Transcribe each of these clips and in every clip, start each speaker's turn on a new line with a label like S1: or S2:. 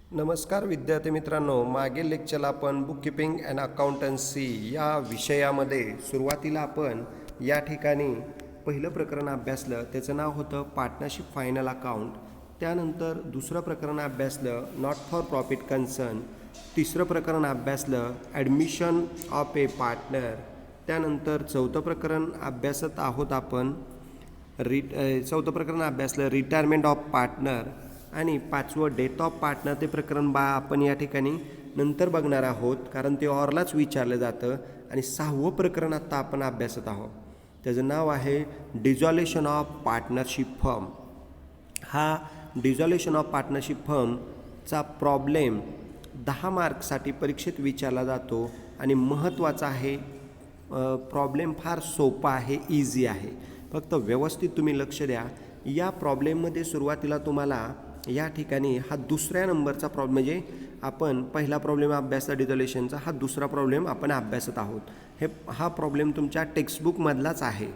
S1: नमस्कार विद्यार्थी मित्रांनो, मागील लेक्चरला आपण बुककीपिंग अँड अकाउंटन्सी या विषयामध्ये सुरुवातीला आपण या ठिकाणी पहिलं प्रकरण अभ्यासलं. त्याचं नाव होतं पार्टनरशिप फायनल अकाउंट. त्यानंतर दुसरं प्रकरण अभ्यासलं नॉट फॉर प्रॉफिट कन्सर्न. तिसरं प्रकरण अभ्यासलं ॲडमिशन ऑफ ए पार्टनर. त्यानंतर चौथं प्रकरण अभ्यासत आहोत आपण चौथं प्रकरण अभ्यासलं रिटायरमेंट ऑफ पार्टनर. आणि पाचवं डेथ ऑफ पार्टनर ते प्रकरण आपण या ठिकाणी नंतर बघणार आहोत, कारण ते ऑरलाच विचारलं जातं. आणि सहावं प्रकरण आत्ता आपण अभ्यासत आहोत, त्याचं नाव आहे डिझॉल्युशन ऑफ पार्टनरशिप फर्म. हा डिझॉल्युशन ऑफ पार्टनरशिप फर्मचा प्रॉब्लेम 10 मार्क्ससाठी परीक्षेत विचारला जातो आणि महत्त्वाचा आहे. प्रॉब्लेम फार सोपा आहे, इझी आहे. फक्त व्यवस्थित तुम्ही लक्ष द्या. या प्रॉब्लेममध्ये सुरुवातीला तुम्हाला या ठिकाणी हा दुसऱ्या नंबरचा प्रॉब्लेम, म्हणजे आपण पहिला प्रॉब्लेम अभ्यासला डिझॉल्युशनचा, हा दुसरा प्रॉब्लेम आपण अभ्यासत आहोत. हा प्रॉब्लेम तुमच्या टेक्स्टबुकमधलाच आहे.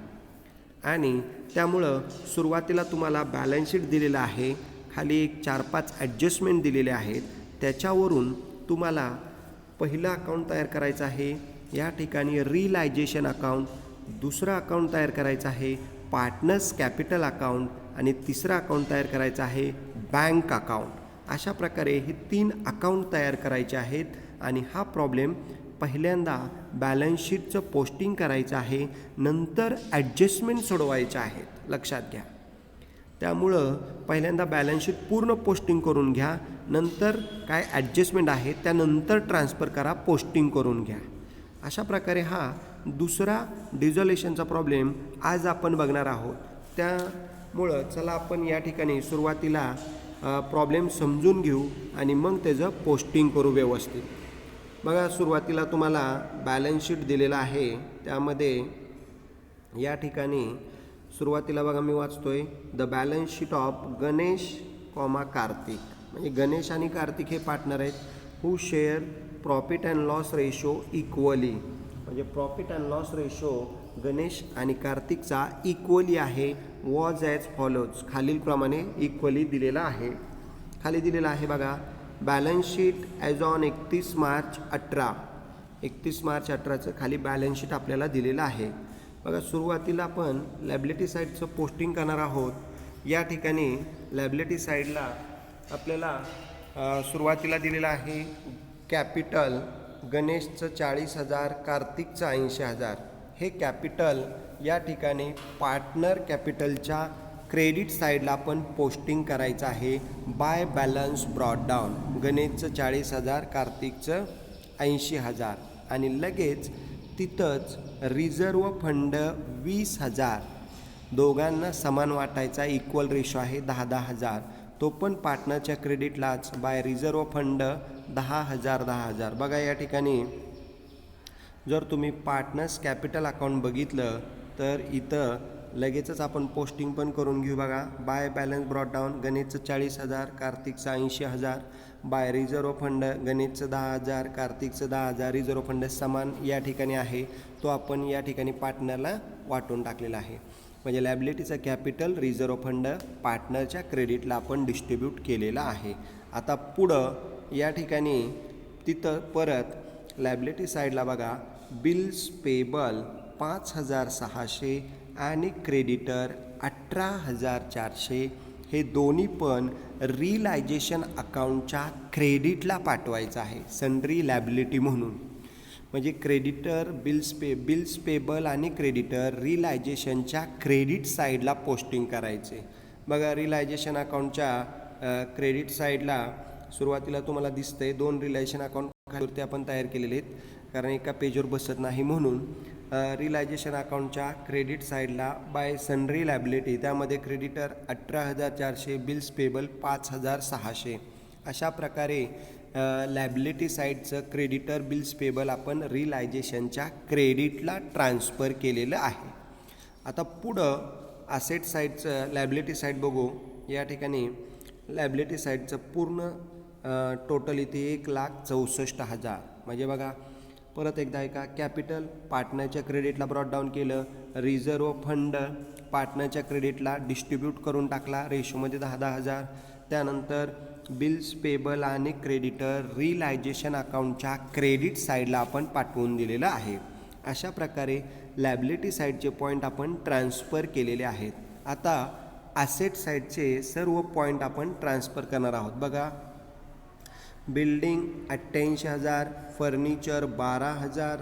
S1: आणि त्यामुळं सुरुवातीला तुम्हाला बॅलन्स शीट दिलेलं आहे, खाली एक 4-5 ॲडजस्टमेंट दिलेले आहेत. त्याच्यावरून तुम्हाला पहिलं अकाउंट तयार करायचं आहे, या ठिकाणी रियलायझेशन अकाउंट. दुसरं अकाउंट तयार करायचं आहे पार्टनर्स कॅपिटल अकाउंट. आणि तिसरं अकाउंट तयार करायचं आहे बँक अकाउंट. अशा प्रकारे हे 3 अकाउंट तयार करायचे आहेत. आणि हा प्रॉब्लेम पहिल्यांदा बॅलन्स शीटचं पोस्टिंग करायचं आहे, नंतर ॲडजस्टमेंट सोडवायच्या आहेत, लक्षात घ्या. त्यामुळं पहिल्यांदा बॅलन्स शीट पूर्ण पोस्टिंग करून घ्या, नंतर काय ॲडजस्टमेंट आहे त्यानंतर ट्रान्सफर करा, पोस्टिंग करून घ्या. अशा प्रकारे हा दुसरा डिझॉल्युशनचा प्रॉब्लेम आज आपण बघणार आहोत. त्यामुळं चला आपण या ठिकाणी सुरुवातीला प्रॉब्लेम समजून घेऊ आणि मग त्याचं पोस्टिंग करू व्यवस्थित. बघा, सुरुवातीला तुम्हाला बॅलन्स शीट दिलेलं आहे. त्यामध्ये या ठिकाणी सुरुवातीला बघा मी वाचतोय the balance sheet of Ganesh Kartik. म्हणजे गणेश आणि कार्तिक हे पार्टनर आहेत. Who share profit and loss ratio equally. म्हणजे profit and loss ratio Ganesh आणि कार्तिकचा इक्वली आहे. वॉज ॲज फॉलोज, खालीलप्रमाणे इक्वली दिलेला आहे. खाली दिलेला आहे बघा, balance sheet as on 31 March 18. 31 March 18चं खाली बॅलन्स शीट आपल्याला दिलेलं आहे. बघा, सुरुवातीला आपण लॅबिलिटी साईडचं पोस्टिंग करणार आहोत. या ठिकाणी लॅबिलिटी साईडला आपल्याला सुरुवातीला दिलेलं आहे कॅपिटल गणेशचं 40,000, कार्तिकचं 80,000. हे कॅपिटल या ठिकाणी पार्टनर कॅपिटलच्या क्रेडिट साईडला आपण पोस्टिंग करायचं आहे बाय बॅलन्स ब्रॉड डाऊन. गणेशचं 40,000, कार्तिकचं 80,000. आणि लगेच तिथंच रिझर्व फंड 20,000, दोघांना समान वाटायचा, इक्वल रेशो आहे 10,000. तो पण पार्टनरच्या क्रेडिटलाच बाय रिझर्व फंड 10,000. बघा, या ठिकाणी जर तुम्ही पार्टनर्स कॅपिटल अकाउंट बघितलं तर इथं लगेचच आपण पोस्टिंग पण करून घेऊ. बघा, बाय बॅलन्स ब्रॉड डाऊन गणेशचं 40,000, कार्तिकचं 80,000. बाय रिझर्व फंड गणेशचं 10,000, कार्तिकचं 10,000. रिझर्व फंड समान या ठिकाणी आहे, तो आपण या ठिकाणी पार्टनरला वाटून टाकलेला आहे. म्हणजे लॅबिलिटीचा कॅपिटल रिझर्व फंड पार्टनरच्या क्रेडिटला आपण डिस्ट्रीब्यूट केलेला आहे. आता पुढं या ठिकाणी तिथं परत लॅबिलिटी साईडला बघा, बिल्स पेबल 5,600 आणि क्रेडिटर 18,400. हे दोन्ही पण रियलायझेशन अकाउंटच्या क्रेडिटला पाठवायचं आहे, सन्ड्री लॅबिलिटी म्हणून. म्हणजे क्रेडिटर बिल्स पेबल आणि क्रेडिटर रियलायझेशनच्या क्रेडिट साईडला पोस्टिंग करायचे. बघा, रियलायझेशन अकाउंटच्या क्रेडिट साईडला सुरुवातीला तुम्हाला दिसतंय 2 रियलायझेशन अकाउंट खालीवरती आपण तयार केलेले आहेत, कारण एका पेजवर बसत नाही म्हणून. रियलायझेशन अकाउंटच्या क्रेडिट साईडला बाय सन्ड्री लॅबिलिटी, त्यामध्ये क्रेडिटर 18,400, बिल्स पेबल 5,600. अशा प्रकारे लॅबिलिटी साईडचं क्रेडिटर बिल्स पेबल आपण रियलायझेशनच्या क्रेडिटला ट्रान्सफर केलेलं आहे. आता पुढं असेट साईडचं लॅबिलिटी साईड बघू. या ठिकाणी लॅबिलिटी साईडचं पूर्ण टोटल इथे 1,64,000. म्हणजे बघा, परत एकदा ऐका, कॅपिटल पार्टनरच्या क्रेडिटला ब्रॉड डाऊन केलं, रिझर्व फंड पार्टनरच्या क्रेडिटला डिस्ट्रीब्यूट करून टाकला रेशोमध्ये 10,000. त्यानंतर बिल्स पेबल आणि क्रेडिटर रिलायझेशन अकाउंटच्या क्रेडिट साईडला आपण पाठवून दिलेलं आहे. अशा प्रकारे लायबिलिटी साईडचे पॉईंट आपण ट्रान्सफर केलेले आहेत. आता ॲसेट साईडचे सर्व पॉईंट आपण ट्रान्सफर करणार आहोत. बघा, building 88,000, furniture 12,000,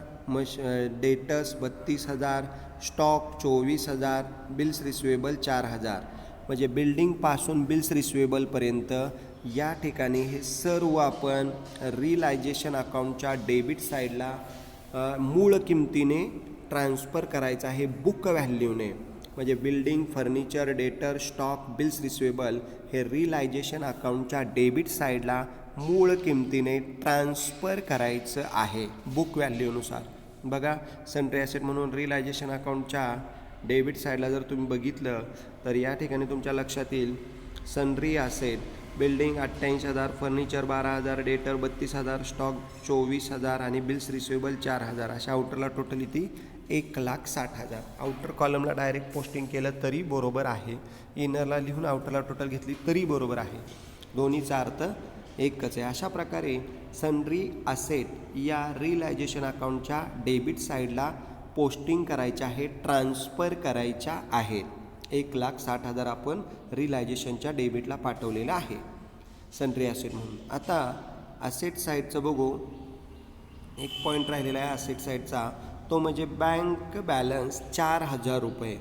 S1: debtors 32,000, stock 24,000, bills receivable 4,000. म्हणजे बिल्डिंगपासून बिल्स रिसिवेबलपर्यंत या ठिकाणी हे सर्व आपण रिलायझेशन अकाउंटच्या डेबिट साईडला मूळ किमतीने ट्रान्सफर करायचं आहे बुक व्हॅल्यूने. म्हणजे बिल्डिंग, फर्निचर, डेटर, स्टॉक, बिल्स रिसिवेबल हे रिलायझेशन अकाउंटच्या डेबिट साईडला मूळ किमतीने ट्रान्सफर करायचं आहे बुक व्हॅल्यूनुसार. बघा, सन्ट्री ॲसेट म्हणून रिलायझेशन अकाउंटच्या डेबिट साईडला जर तुम्ही बघितलं तर या ठिकाणी तुमच्या लक्षात येईल सन्ट्री ॲसेट बिल्डिंग 88,000, फर्निचर 12,000, डेटर 32,000, स्टॉक 24,000 आणि बिल्स रिसिवेबल 4,000. अशा आउटरला टोटल येते 1,60,000. आउटर कॉलमला डायरेक्ट पोस्टिंग केलं तरी बरोबर आहे, इनरला लिहून आउटरला टोटल घेतली तरी बरोबर आहे. दोन्हीचा अर्थ एकच आहे. अशा प्रकारे सन्ट्री ॲसेट या रिलायझेशन अकाउंटच्या डेबिट साईडला पोस्टिंग करायच्या आहे, ट्रान्सफर करायच्या आहेत. 1,60,000 आपण रिलायझेशनच्या डेबिटला पाठवलेलं आहे सन्ट्री ॲसेट म्हणून. आता ॲसेट साईडचं बघू, एक पॉईंट राहिलेला आहे ॲसेट साईडचा, तो म्हणजे बँक बॅलन्स 4,000 रुपये.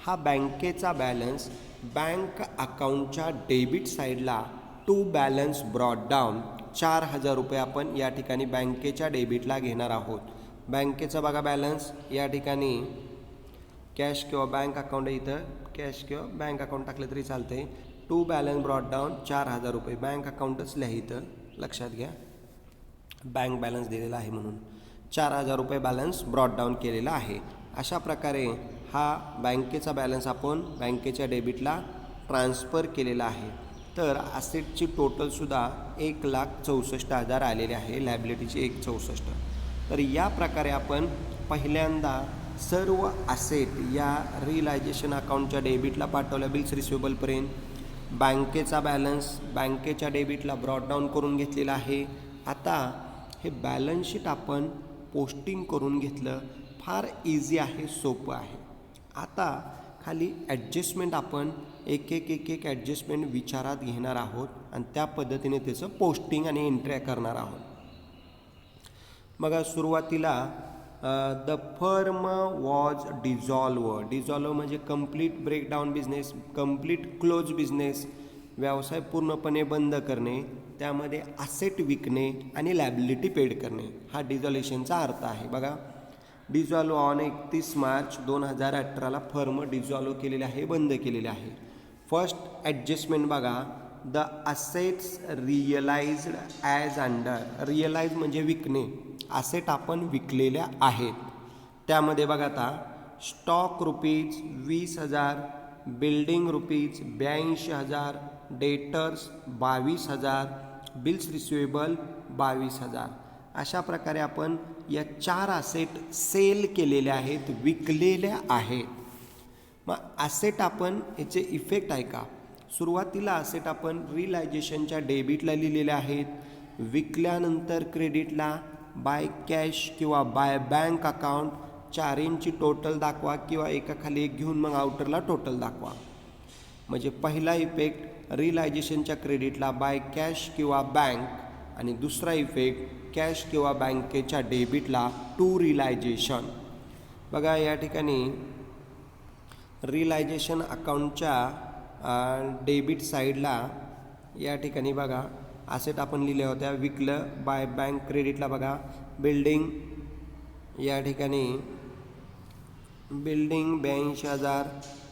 S1: हा बँकेचा बॅलन्स बँक अकाउंटच्या डेबिट साईडला टू बॅलन्स ब्रॉड डाऊन 4,000 रुपये आपण या ठिकाणी बँकेच्या डेबिटला घेणार आहोत. बँकेचा बघा बॅलन्स या ठिकाणी कॅश किंवा बँक अकाउंट, इथं कॅश किंवा बँक अकाउंट टाकलं तरी चालतंय. टू बॅलन्स ब्रॉड डाऊन 4,000 रुपये. बँक अकाउंटच लिहा इथं, लक्षात घ्या, बँक बॅलन्स दिलेला आहे म्हणून 4,000 रुपये बॅलन्स ब्रॉड डाऊन केलेला आहे. अशा प्रकारे हा बँकेचा बॅलन्स आपण बँकेच्या डेबिटला ट्रान्सफर केलेला आहे. तर ॲसेटची टोटलसुद्धा 1,64,000 आलेले आहे, लायबिलिटीची 1,64,000. तर या प्रकारे आपण पहिल्यांदा सर्व ॲसेट या रिलायझेशन अकाउंटच्या डेबिटला पाठवल्या बिल्स रिसिवेबलपर्यंत. बँकेचा बॅलन्स बँकेच्या डेबिटला ब्रॉड डाऊन करून घेतलेला आहे. आता हे बॅलन्स शीट आपण पोस्टिंग करून घेतलं, फार इझी आहे, सोपं आहे. आता खाली ॲडजस्टमेंट आपण एक एक ॲडजस्टमेंट विचारात घेणार आहोत आणि त्या पद्धतीने त्याचं पोस्टिंग आणि एंट्र्या करणार आहोत. बघा, सुरुवातीला द फर्म वॉज डिझॉल्व म्हणजे complete breakdown business, complete close business, व्यवसाय पूर्णपणे बंद करणे, त्यामध्ये ॲसेट विकणे आणि लायबिलिटी पेड करणे, हा डिझॉल्युशनचा अर्थ आहे. बघा, डिझॉल्व ऑन 31 मार्च 2018ला फर्म डिझॉल्व केलेले आहे, बंद केलेले आहे. फर्स्ट ॲडजस्टमेंट बघा, the assets realised as under. Realise म्हणजे विकणे, ॲसेट आपण विकलेल्या आहेत. त्यामध्ये बघा, आता stock rupees 20,000, building rupees 82,000, debtors 22,000, bills receivable 22,000. अशा प्रकारे आपण या 4 ॲसेट सेल केलेल्या आहेत, विकलेल्या आहेत. मग ॲसेट आपण याचे इफेक्ट आहे का? सुरुवातीला ॲसेट आपण रिलायझेशनच्या डेबिटला लिहिलेले आहेत, विकल्यानंतर क्रेडिटला बाय कॅश किंवा बाय बँक अकाउंट, चारींची टोटल दाखवा किंवा एकाखाली एक घेऊन मग आउटरला टोटल दाखवा. म्हणजे पहिला इफेक्ट रिलायझेशनच्या क्रेडिटला बाय कॅश किंवा बँक आणि दुसरा इफेक्ट कॅश किंवा बँकेच्या डेबिटला टू रिलायझेशन. बघा, या ठिकाणी रिलायझेशन अकाउंटच्या डेबिट साईडला या ठिकाणी बघा ॲसेट आपण लिहिल्या होत्या, विकलं. बाय बँक क्रेडिटला बघा बिल्डिंग, या ठिकाणी बिल्डिंग 82,000,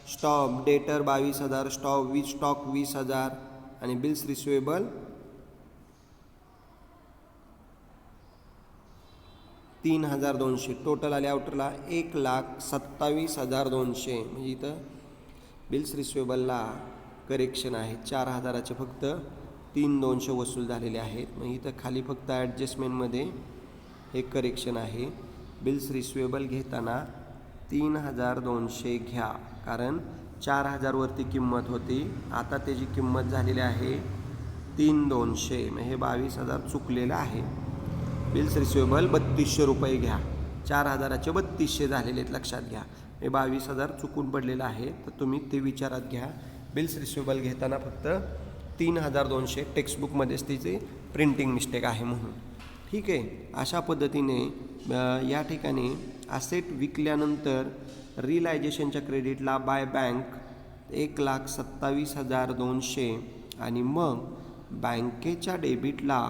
S1: स्टॉक डेटर 22,000, स्टॉक 20,000 आणि बिल्स रिसिवेबल 3,200. टोटल आले आउटरला 1,27,200. म्हणजे इथं बिल्स रिसिवेबलला करेक्शन आहे, 4,000चे फक्त 3,200 वसूल झालेले आहेत. मग इथं खाली फक्त ॲडजस्टमेंटमध्ये हे करेक्शन आहे. बिल्स रिसिवेबल घेताना 3,200 घ्या, कारण 4,000 वरती किंमत होती, आता त्याची किंमत झालेली आहे 3,200, मग हे 22,000 चुकलेलं आहे. बिल्स रिसिवेबल 3200 रुपये घ्या. 4,000चे 3200 झालेले आहेत, लक्षात घ्या. हे 22,000 चुकून पडलेलं आहे, तर तुम्ही ते विचारात घ्या. बिल्स रिसिवेबल घेताना फक्त 3,200 टेक्स्टबुकमध्येच तिची प्रिंटिंग मिस्टेक आहे म्हणून. ठीक आहे. अशा पद्धतीने या ठिकाणी ॲसेट विकल्यानंतर रिलायझेशनच्या क्रेडिटला बाय बँक 1,27,200 आणि मग बँकेच्या डेबिटला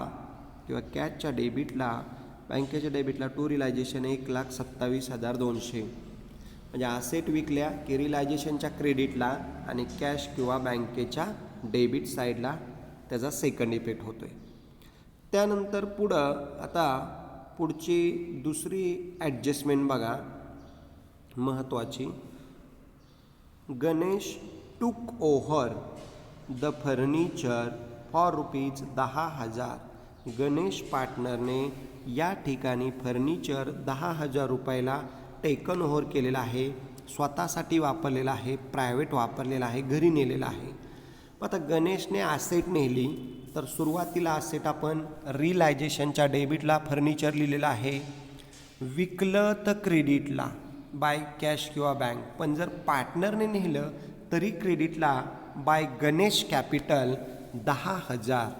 S1: किंवा कॅशच्या डेबिटला बँकेच्या डेबिटला टू रिलायझेशन 1,27,200. म्हणजे ॲसेट विकल्या की रिलायझेशनच्या क्रेडिटला आणि कॅश किंवा बँकेच्या डेबिट साईडला त्याचा सेकंड इफेक्ट होतो आहे. त्यानंतर आता पुढची दुसरी ॲडजस्टमेंट बघा महत्त्वाची. Ganesh took over the furniture for ₹10,000. Ganesh पार्टनरने या ठिकाणी फर्निचर 10,000 रुपयाला टेकन ओव्हर केलेलं आहे, स्वतःसाठी वापरलेलं आहे, प्रायव्हेट वापरलेलं आहे, घरी नेलेलं आहे. आता गणेशने ॲसेट नेली तर सुरुवातीला ॲसेट आपण रिलायझेशनच्या डेबिटला फर्निचर लिहिलेलं आहे, विकलं तर क्रेडिटला बाय कॅश किंवा बँक. पण जर पार्टनरने नेलं तरी क्रेडिटला बाय गणेश कॅपिटल 10,000.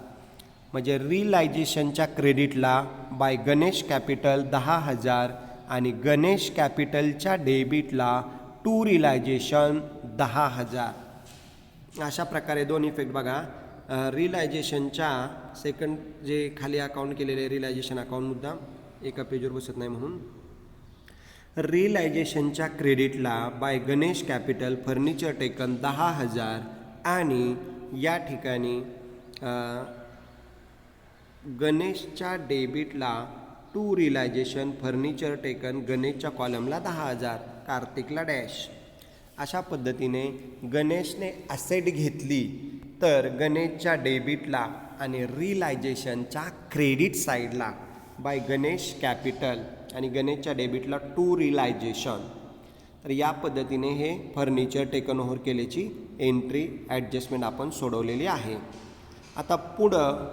S1: म्हणजे रिलायझेशनच्या क्रेडिटला बाय गणेश कॅपिटल 10,000 आणि गणेश कॅपिटलच्या डेबिटला टू रिलायझेशन 10,000. अशा प्रकारे दोन इफेक्ट बघा. रिलायझेशनच्या सेकंड जे खाली अकाउंट केलेले रिलायझेशन अकाउंट मुद्दा एका पेजवर बसत नाही म्हणून. रिलायझेशनच्या क्रेडिटला by Ganesh capital furniture taken 10,000 आणि या ठिकाणी गणेशच्या डेबिटला टू रिलायझेशन फर्निचर टेकन गणेशच्या कॉलमला 10,000, कार्तिकला डॅश. अशा पद्धतीने गणेशने ॲसेट घेतली तर गणेशच्या डेबिटला आणि रिलायझेशनच्या क्रेडिट साईडला बाय गणेश कॅपिटल आणि गणेशच्या डेबिटला टू रिलायझेशन. तर या पद्धतीने हे फर्निचर टेकन ओव्हर केल्याची एंट्री ॲडजस्टमेंट आपण सोडवलेली आहे. आता पुढं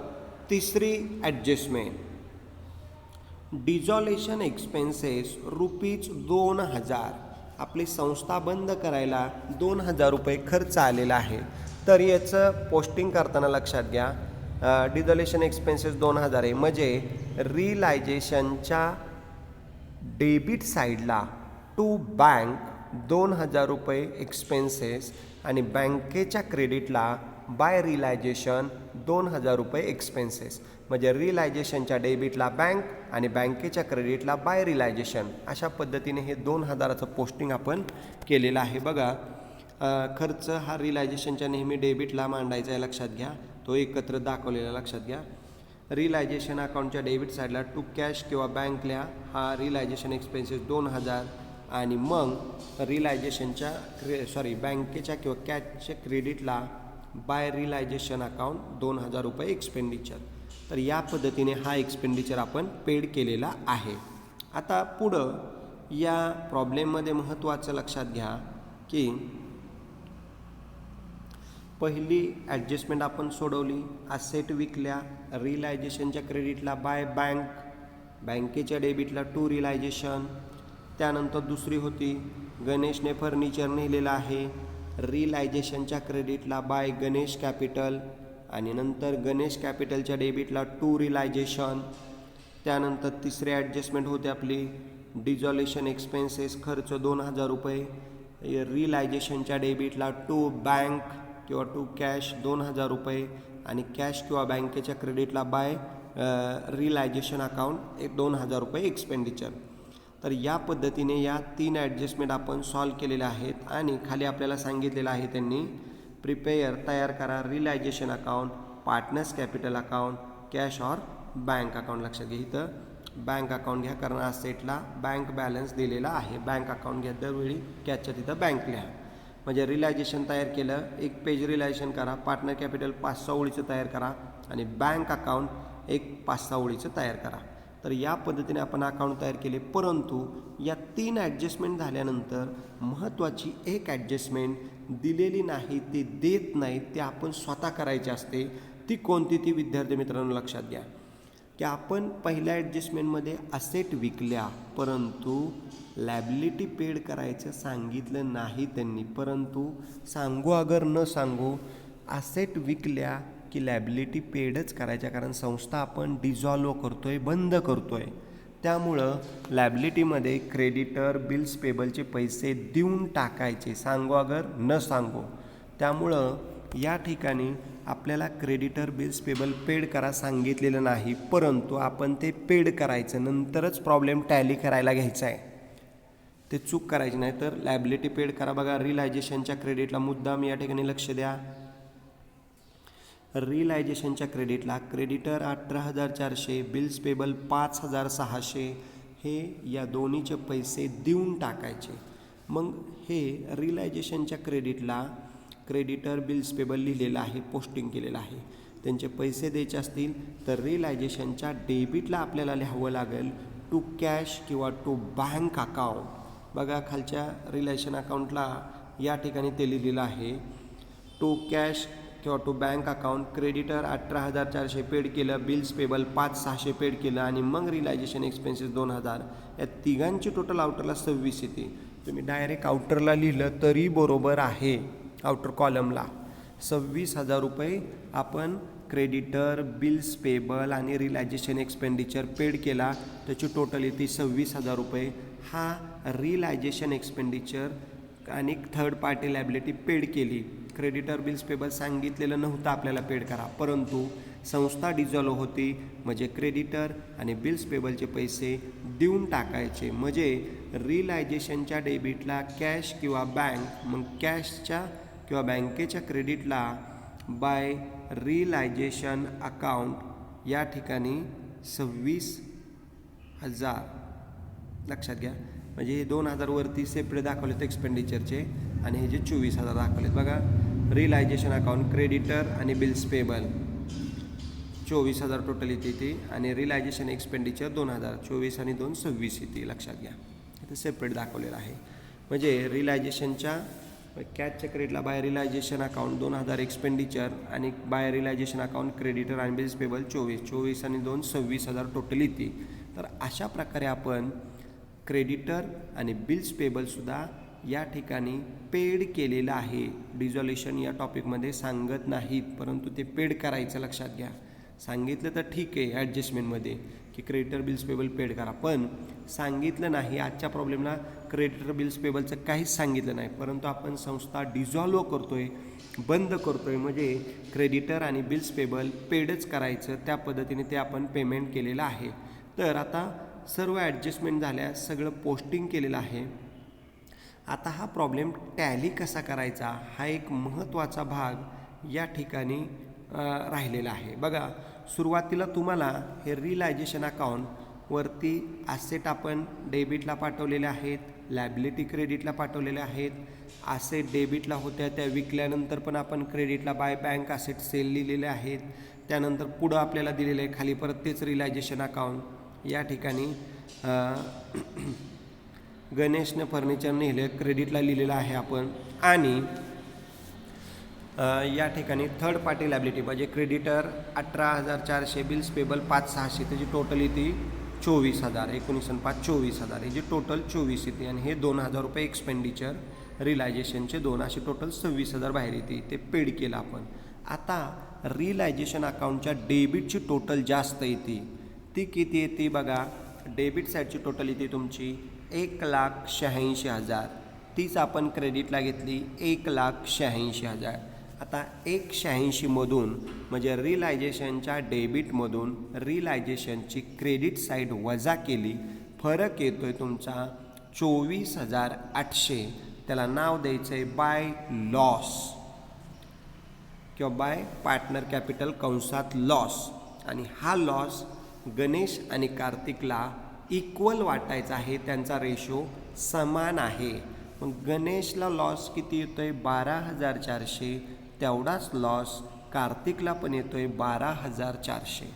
S1: तिसरी ॲडजस्टमेंट. डिझॉल्युशन एक्सपेन्सेस ₹2,000. आपली संस्था बंद करायला 2,000 रुपये खर्च आलेला आहे. तर याचं पोस्टिंग करताना लक्षात घ्या, डिझॉल्युशन एक्सपेन्सेस 2,000 आहे, म्हणजे रिलायझेशनच्या डेबिट साईडला टू बँक 2,000 रुपये एक्सपेन्सेस आणि बँकेच्या क्रेडिटला बाय रिलायझेशन 2,000 रुपये एक्सपेन्सेस. म्हणजे रिलायझेशनच्या डेबिटला बँक आणि बँकेच्या क्रेडिटला बाय रिलायझेशन. अशा पद्धतीने हे 2,000चं पोस्टिंग आपण केलेलं आहे. बघा, खर्च हा रिलायझेशनच्या नेहमी डेबिटला मांडायचा आहे, लक्षात घ्या. तो एकत्र दाखवलेला लक्षात घ्या. रिलायझेशन अकाउंटच्या डेबिट साईडला टू कॅश किंवा बँकला हा रिलायझेशन एक्सपेन्सेस 2,000 आणि मग रिलायझेशनच्या बँकेच्या किंवा कॅशच्या क्रेडिटला बाय रिलायझेशन अकाउंट 2,000 रुपये एक्सपेंडिचर. तर या पद्धतीने हा एक्सपेंडिचर आपण पेड केलेला आहे. आता पुढं या प्रॉब्लेममध्ये महत्त्वाचं लक्षात घ्या की पहिली ॲडजस्टमेंट आपण सोडवली, ॲसेट विकल्या, रिलायझेशनच्या क्रेडिटला बाय बँक, बँकेच्या डेबिटला टू रिलायझेशन. त्यानंतर दुसरी होती गणेशने फर्निचर नेलेलं आहे, रिलायझेशनच्या क्रेडिटला बाय गणेश कॅपिटल आणि नंतर गणेश कॅपिटलच्या डेबिटला टू रिलायझेशन. त्यानंतर तिसरी ॲडजस्टमेंट होते आपली डिझॉल्युशन एक्सपेन्सेस खर्च 2,000 रुपये, रिलायझेशनच्या डेबिटला टू बँक किंवा टू कॅश 2,000 रुपये आणि कॅश किंवा बँकेच्या क्रेडिटला बाय रिलायझेशन अकाउंट 2,000 रुपये एक्सपेंडिचर. तर या पद्धतीने या 3 ॲडजस्टमेंट आपण सॉल्व केलेल्या आहेत आणि खाली आपल्याला सांगितलेलं आहे त्यांनी प्रिपेअर तयार करा realisation account, partners capital account, cash or bank account. लक्षात घ्या, इथं बँक अकाउंट घ्या कारण ॲसेटला बँक बॅलन्स दिलेला आहे. बँक अकाउंट घ्या, दरवेळी कॅशच्या तिथं बँक लिहा. म्हणजे रिलायझेशन तयार केलं, एक पेज रिलायझेशन करा, पार्टनर कॅपिटल 5-6 ओळीचं तयार करा आणि बँक अकाउंट एक 5-6 ओळीचं तयार करा. तर या पद्धतीने आपण अकाउंट तयार केले. परंतु या 3 ॲडजस्टमेंट झाल्यानंतर महत्त्वाची एक ॲडजस्टमेंट दिलेली नाही, ते देत नाही, ते आपण स्वतः करायची असते. ती कोणती, ती विद्यार्थी मित्रांनो लक्षात घ्या की आपण पहिल्या ॲडजस्टमेंटमध्ये असेट विकल्या, परंतु लॅबिलिटी पेड करायचं सांगितलं नाही त्यांनी. परंतु सांगू अगर न सांगू, असेट विकल्या की लॅबिलिटी पेडच करायच्या, कारण संस्था आपण डिझॉल्व करतोय, बंद करतोय. त्यामुळं लॅबिलिटीमध्ये क्रेडिटर बिल्स पेबलचे पैसे देऊन टाकायचे, सांगू अगर न सांगू. त्यामुळं या ठिकाणी आपल्याला क्रेडिटर बिल्स पेबल पेड करा सांगितलेलं नाही, परंतु आपण ते पेड करायचं, नंतरच प्रॉब्लेम टॅली करायला घ्यायचा आहे. ते चूक करायची नाही. तर लॅबिलिटी पेड करा. बघा रिलायझेशनच्या क्रेडिटला मुद्दाम या ठिकाणी लक्ष द्या. रिलायझेशनच्या क्रेडिटला क्रेडिटर 18,400, बिल्स पेबल 5,600 हे या दोन्हीचे पैसे देऊन टाकायचे. मग हे रिलायझेशनच्या क्रेडिटला क्रेडिटर बिल्स पेबल लिहिलेलं आहे, पोस्टिंग केलेलं आहे. त्यांचे पैसे द्यायचे असतील तर रिलायझेशनच्या डेबिटला आपल्याला लिहावं लागेल टू कॅश किंवा टू बँक अकाउंट. बघा खालच्या रिलेशन अकाउंटला या ठिकाणी ते लिहिलेलं आहे टू कॅश किंवा to bank account. Creditor 18,400 paid केलं, बिल्स पेबल 5,600 पेड केलं आणि मग रिलायझेशन एक्सपेन्सेस 2,000. या तिघांची टोटल आउटरला 26 येते. तुम्ही डायरेक्ट आउटरला लिहिलं तरी बरोबर आहे. आउटर कॉलमला 26,000 रुपये आपण क्रेडिटर बिल्स पेबल आणि रिलायझेशन एक्सपेंडिचर पेड केला, त्याची टोटल येते 26,000 रुपये. हा रिलायझेशन एक्सपेंडिचर आणि थर्ड पार्टी लॅबिलिटी पेड केली. क्रेडिटर बिल्स पेबल सांगितलेलं नव्हतं आपल्याला पेड करा, परंतु संस्था डिझॉल्व होती, म्हणजे क्रेडिटर आणि बिल्स पेबलचे पैसे देऊन टाकायचे. म्हणजे रिलायझेशनच्या डेबिटला कॅश किंवा बँक, मग कॅशच्या किंवा बँकेच्या क्रेडिटला बाय रिलायझेशन अकाउंट या ठिकाणी 26,000 लक्षात घ्या. म्हणजे हे 2,000 वरती सेपरेट दाखवलेत एक्सपेंडिचरचे आणि हे जे 24,000 दाखवलेत. बघा रिलायझेशन अकाउंट क्रेडिटर आणि बिल्स पेबल 24,000 टोटल येते आणि रिलायझेशन एक्सपेंडिचर 2,000, 24 आणि 2 26 येते. लक्षात घ्या इथे सेपरेट दाखवलेलं आहे. म्हणजे रिलायझेशनच्या कॅशच्या क्रेडिटला बाय रिलायझेशन अकाउंट 2,000 एक्सपेंडिचर आणि बाय रिलायझेशन अकाउंट क्रेडिटर आणि बिल्स पेबल 24 आणि 2 26,000 टोटल येते. तर अशा प्रकारे आपण क्रेडिटर आणि बिल्स पेबलसुद्धा या ठिकाणी पेड केलेलं आहे. डिझॉल्युशन या टॉपिकमध्ये सांगत नाहीत, परंतु ते पेड करायचं लक्षात घ्या. सांगितलं तर ठीक आहे ॲडजस्टमेंटमध्ये की क्रेडिटर बिल्स पेबल पेड करा, पण सांगितलं नाही. आजच्या प्रॉब्लेमला क्रेडिटर बिल्स पेबलचं काहीच सांगितलं नाही, परंतु आपण संस्था डिझॉल्व करतोय, बंद करतोय, म्हणजे क्रेडिटर आणि बिल्स पेबल पेडच करायचं. त्या पद्धतीने ते आपण पेमेंट केलेलं आहे. तर आता सर्व ॲडजस्टमेंट झाल्या, सगळं पोस्टिंग केलेलं आहे. आता हा प्रॉब्लेम टॅली कसा करायचा हा एक महत्त्वाचा भाग या ठिकाणी राहिलेला आहे. बघा सुरुवातीला तुम्हाला हे रिलायझेशन अकाउंटवरती ॲसेट आपण डेबिटला पाठवलेले आहेत, लॅबिलिटी क्रेडिटला पाठवलेले आहेत. ॲसेट डेबिटला होत्या त्या विकल्यानंतर पण आपण क्रेडिटला बाय बँक ॲसेट सेल लिहिलेले आहेत. त्यानंतर पुढं आपल्याला दिलेलं आहे खाली परत तेच रिलायझेशन अकाउंट. या ठिकाणी गणेशने फर्निचर लिहिले क्रेडिटला लिहिलेलं आहे आपण. आणि या ठिकाणी थर्ड पार्टी लॅबिलिटी म्हणजे क्रेडिटर 18,400, बिल्स पेबल 5,600, त्याची टोटल येते 24,000. 19 आणि 5 24,000, याची टोटल 24 येते. आणि हे 2,000 रुपये एक्सपेंडिचर रिलायझेशनचे 2, असे टोटल 26,000 बाहेर येते. ते पेड केलं आपण. आता रिलायझेशन अकाउंटच्या डेबिटची टोटल जास्त येते. ती किती येते बघा. डेबिट साईडची टोटल येते तुमची 1,86,000. तीच आपण क्रेडिटला घेतली 1,86,000. आता 1,86,000मधून म्हणजे रिलायझेशनच्या डेबिटमधून रिलायझेशनची क्रेडिट साईड वजा केली, फरक येतो आहे तुमचा 24,800. त्याला नाव द्यायचं आहे बाय लॉस किंवा बाय पार्टनर कॅपिटल कंसात लॉस. आणि हा लॉस गणेश आणि कार्तिकला इक्वल वाटायचा आहे, त्यांचा रेशो समान आहे. मग गणेशला लॉस किती येतो आहे 12,400, तेवढाच लॉस कार्तिकला पण येतो आहे 12,400.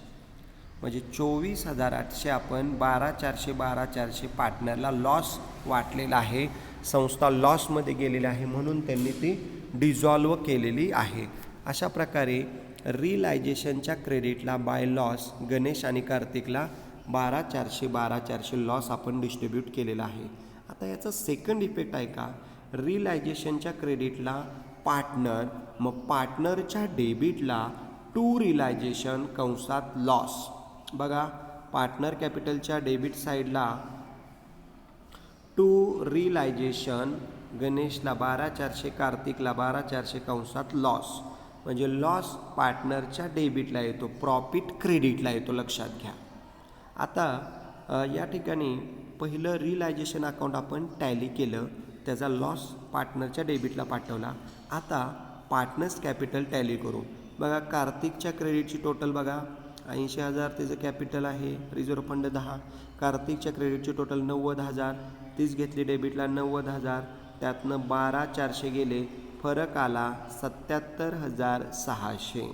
S1: म्हणजे 24,800 आपण 12,400 12,400 पार्टनरला लॉस वाटलेला आहे. संस्था लॉसमध्ये गेलेली आहे म्हणून त्यांनी ती डिझॉल्व केलेली आहे. अशा प्रकारे रिलायझेशनच्या क्रेडिटला बाय लॉस गणेश आणि कार्तिकला 12,400 12,400 लॉस आपण डिस्ट्रीब्यूट केलेला आहे. आता याचा सेकंड इफेक्ट आहे का, रिलायझेशनच्या क्रेडिटला पार्टनर, मग पार्टनरच्या डेबिटला टू रिलायझेशन कंसात लॉस. बघा पार्टनर कॅपिटलच्या डेबिट साईडला टू रिलायझेशन गणेशला 12,400 कार्तिकला 12,400 कंसात लॉस, म्हणजे लॉस पार्टनरच्या डेबिटला येतो, प्रॉफिट क्रेडिटला येतो, लक्षात घ्या. आता या ठिकाणी पहिलं रिलायझेशन अकाउंट आपण टॅली केलं, त्याचा लॉस पार्टनरच्या डेबिटला पाठवला. आता पार्टनर्स कॅपिटल टॅली करू. बघा कार्तिकच्या क्रेडिटची टोटल बघा 80,000 त्याचं कॅपिटल आहे, रिझर्व्ह फंड 10. कार्तिकच्या क्रेडिटची टोटल 90,000, तीच घेतली डेबिटला 90,000, त्यातनं 12,400 गेले, फरक आला 77,600.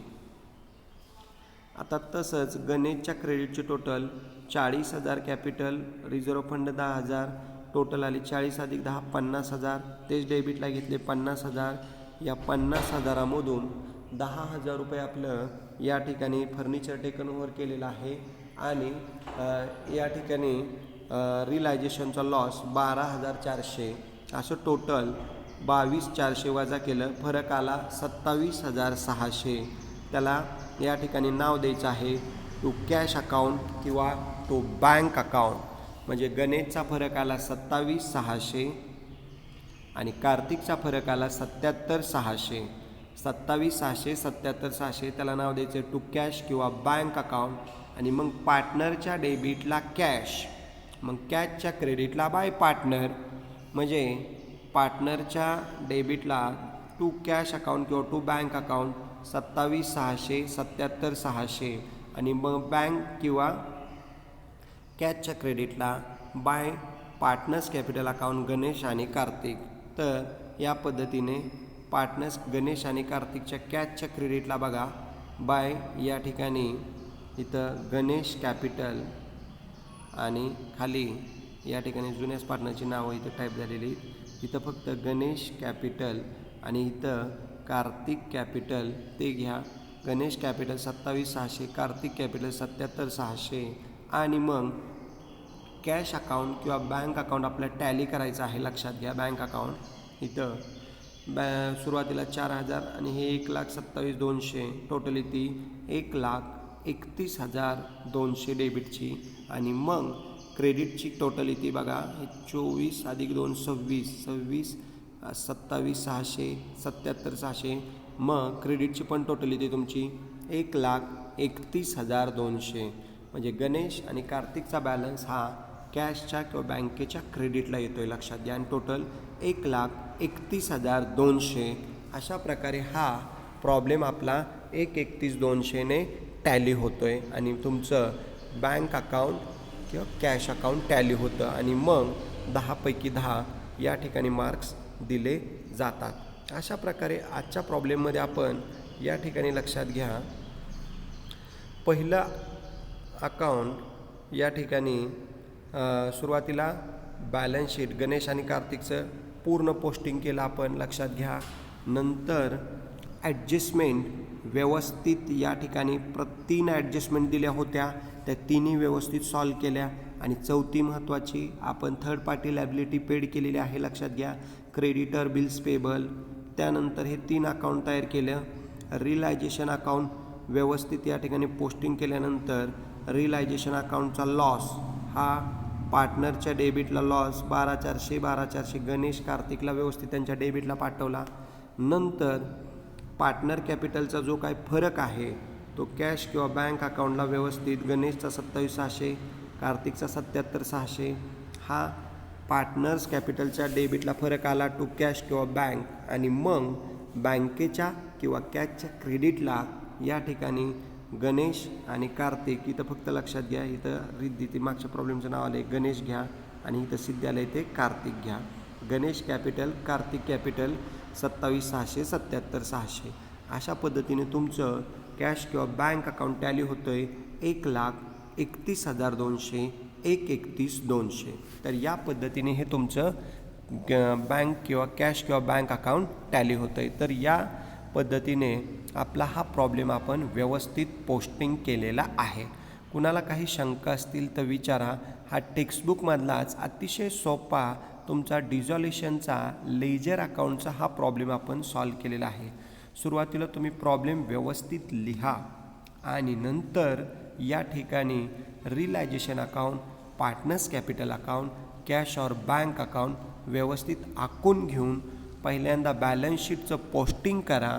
S1: आता तसंच गणेशच्या क्रेडिटची total 40,000 capital, reserve fund 10,000, total आली 40 अधिक 10 50,000, तेच डेबिटला घेतले 50,000. या 50,000मधून 10,000 रुपये आपलं या ठिकाणी फर्निचर टेकन ओव्हर केलेलं आहे आणि या ठिकाणी रिलायझेशनचा लॉस 12,400, असं टोटल 22,400 वजा केलं, फरक आला 27,600. त्याला या ठिकाणी नाव द्यायचं आहे टू कॅश अकाउंट किंवा टू बँक अकाउंट. म्हणजे गणेशचा फरक आला 27,600 आणि कार्तिकचा फरक आला 77,600. 27,600 77,600 त्याला नाव द्यायचं टू कॅश किंवा बँक अकाउंट. आणि मग पार्टनरच्या डेबिटला कॅश, मग कॅशच्या क्रेडिटला बाय पार्टनर, म्हणजे पार्टनरच्या डेबिटला टू कॅश अकाउंट किंवा टू बँक अकाउंट 27,600 77,600 आणि मग बँक किंवा कॅशच्या क्रेडिटला by partners capital account Ganesh आणि कार्तिक. तर या पद्धतीने पार्टनर्स गणेश आणि कार्तिकच्या कॅशच्या क्रेडिटला बघा बाय या ठिकाणी इथं गणेश कॅपिटल आणि खाली या ठिकाणी जुन्याच पार्टनरची नावं इथं टाईप झालेली, इथं फक्त गणेश कॅपिटल आणि इथं कार्तिक कॅपिटल ते घ्या. गणेश कॅपिटल 27,600, कार्तिक कॅपिटल 77,600 आणि मग कॅश अकाउंट किंवा बँक अकाउंट आपल्याला टॅली करायचं आहे, लक्षात घ्या. बँक अकाउंट इथं सुरुवातीला 4,000 आणि हे 1,27,200, टोटल ती 1,31,200 डेबिटची आणि मग क्रेडिटची टोटल इथे बघा 24 अधिक 2 26 26 27,600 77,600. मग क्रेडिटची पण टोटल इथे तुमची 1,31,200. म्हणजे गणेश आणि कार्तिकचा बॅलन्स हा कॅशच्या किंवा बँकेच्या क्रेडिटला येतो आहे, लक्षात घ्या. आणि टोटल 1,31,200. अशा प्रकारे हा प्रॉब्लेम आपला 1,31,200ने टॅली होतो आहे आणि तुमचं बँक अकाउंट किंवा कॅश अकाउंट टॅली होतं आणि मग 10 पैकी 10 या ठिकाणी मार्क्स दिले जातात. अशा प्रकारे आजच्या प्रॉब्लेममध्ये आपण या ठिकाणी लक्षात घ्या, पहिलं अकाउंट या ठिकाणी सुरुवातीला बॅलन्स शीट गणेश आणि कार्तिकचं पूर्ण पोस्टिंग केलं आपण, लक्षात घ्या. नंतर ॲडजस्टमेंट व्यवस्थित या ठिकाणी 3 ॲडजस्टमेंट दिल्या होत्या, त्या तिन्ही व्यवस्थित सॉल्व केल्या. आणि चौथी महत्त्वाची आपण थर्ड पार्टी लायबिलिटी पेड केलेली आहे, लक्षात घ्या. Creditor bills payable. त्यानंतर हे 3 अकाउंट तयार केलं. रिलायझेशन अकाउंट व्यवस्थित या ठिकाणी पोस्टिंग केल्यानंतर रिलायझेशन अकाउंटचा लॉस हा पार्टनरच्या डेबिटला लॉस 12,400 12,400 गणेश कार्तिकला व्यवस्थित त्यांच्या डेबिटला पाठवला. नंतर पार्टनर कॅपिटलचा जो काय फरक आहे तो कॅश किंवा बँक अकाउंटला व्यवस्थित गणेशचा 27,600 कार्तिकचा 77,600 हा पार्टनर्स कॅपिटलच्या डेबिटला फरक आला टू कॅश किंवा बँक. आणि मग बँकेच्या किंवा कॅशच्या क्रेडिटला या ठिकाणी गणेश आणि कार्तिक, इथं फक्त लक्षात घ्या, इथं रिद्धी ते मागच्या प्रॉब्लेमचं नाव आलं आहे गणेश घ्या आणि इथं सिद्ध आलं आहे ते कार्तिक घ्या. Ganesh capital Kartik capital 27,600 77,600. अशा पद्धतीने तुमचं कॅश किंवा बँक अकाउंट टॅली होतं आहे 1,31,200 1,31,200. तर या पद्धतीने हे तुमचं बँक किंवा कॅश किंवा बँक अकाउंट टॅली होतं आहे. तर या पद्धतीने आपला हा प्रॉब्लेम आपण व्यवस्थित पोस्टिंग केलेला आहे. कुणाला काही शंका असतील तर विचारा. हा टेक्स्टबुकमधलाच अतिशय सोपा तुमचा डिझॉल्युशनचा लेजर अकाउंटचा हा प्रॉब्लेम आपण सॉल्व केलेला आहे. सुरुवातीला तुम्ही प्रॉब्लेम व्यवस्थित लिहा आणि नंतर या ठिकाणी realisation account, partners capital account, cash और बँक अकाउंट व्यवस्थित आखून घेऊन पहिल्यांदा बॅलन्स शीटचं पोस्टिंग करा.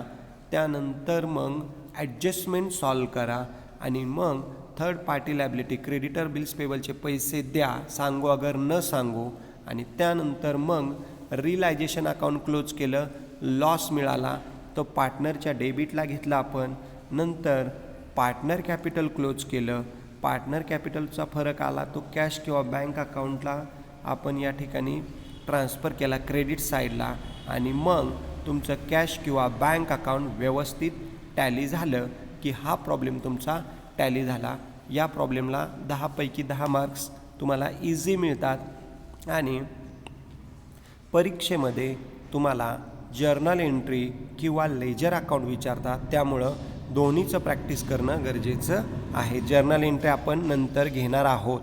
S1: त्यानंतर मग ॲडजस्टमेंट सॉल्व करा आणि मग third party liability creditor bills पेबलचे पैसे द्या, सांगू अगर न सांगू. आणि त्यानंतर मग रियलायझेशन अकाउंट क्लोज केलं, लॉस मिळाला तो पार्टनरच्या डेबिटला घेतला आपण. नंतर पार्टनर कॅपिटल क्लोज केलं, पार्टनर कॅपिटलचा फरक आला तो कॅश किंवा बँक अकाउंटला आपण या ठिकाणी ट्रान्सफर केला क्रेडिट साईडला. आणि मग तुमचं कॅश किंवा बँक अकाउंट व्यवस्थित टॅली झालं की हा प्रॉब्लेम तुमचा टॅली झाला. या प्रॉब्लेमला 10 पैकी 10 मार्क्स तुम्हाला इझी मिळतात. आणि परीक्षेमध्ये तुम्हाला जर्नल एंट्री किंवा लेजर अकाउंट विचारतात, त्यामुळं दोन्हीचं प्रॅक्टिस करणं गरजेचं आहे. जर्नल एंट्री आपण नंतर घेणार आहोत.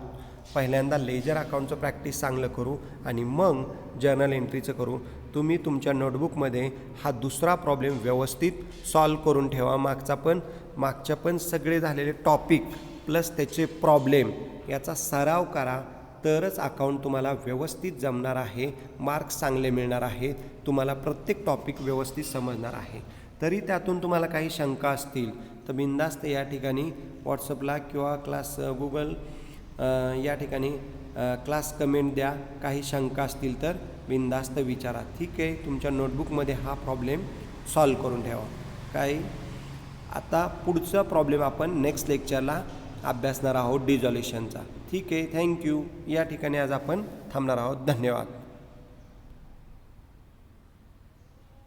S1: पहिल्यांदा लेजर अकाउंटचं प्रॅक्टिस चांगलं करू आणि मग जर्नल एंट्रीचं करू. तुम्ही तुमच्या नोटबुकमध्ये हा दुसरा प्रॉब्लेम व्यवस्थित सॉल्व करून ठेवा. मागच्या पण सगळे झालेले टॉपिक प्लस त्याचे प्रॉब्लेम याचा सराव करा, तरच अकाउंट तुम्हाला व्यवस्थित जमणार आहे, मार्क्स चांगले मिळणार आहे, तुम्हाला प्रत्येक टॉपिक व्यवस्थित समजणार आहे. तरी त्यातून तुम्हाला काही शंका असतील तर बिनधास्त या ठिकाणी व्हॉट्सअपला किंवा क्लास गुगल या ठिकाणी क्लास कमेंट द्या. काही शंका असतील तर बिनधास्त विचारा. ठीक आहे, तुमच्या नोटबुकमध्ये हा प्रॉब्लेम सॉल्व करून ठेवा. आता पुढचा प्रॉब्लेम आपण नेक्स्ट लेक्चरला अभ्यासणार आहोत डिझॉल्युशनचा. ठीक आहे, थँक्यू. या ठिकाणी आज आपण थांबणार आहोत. धन्यवाद.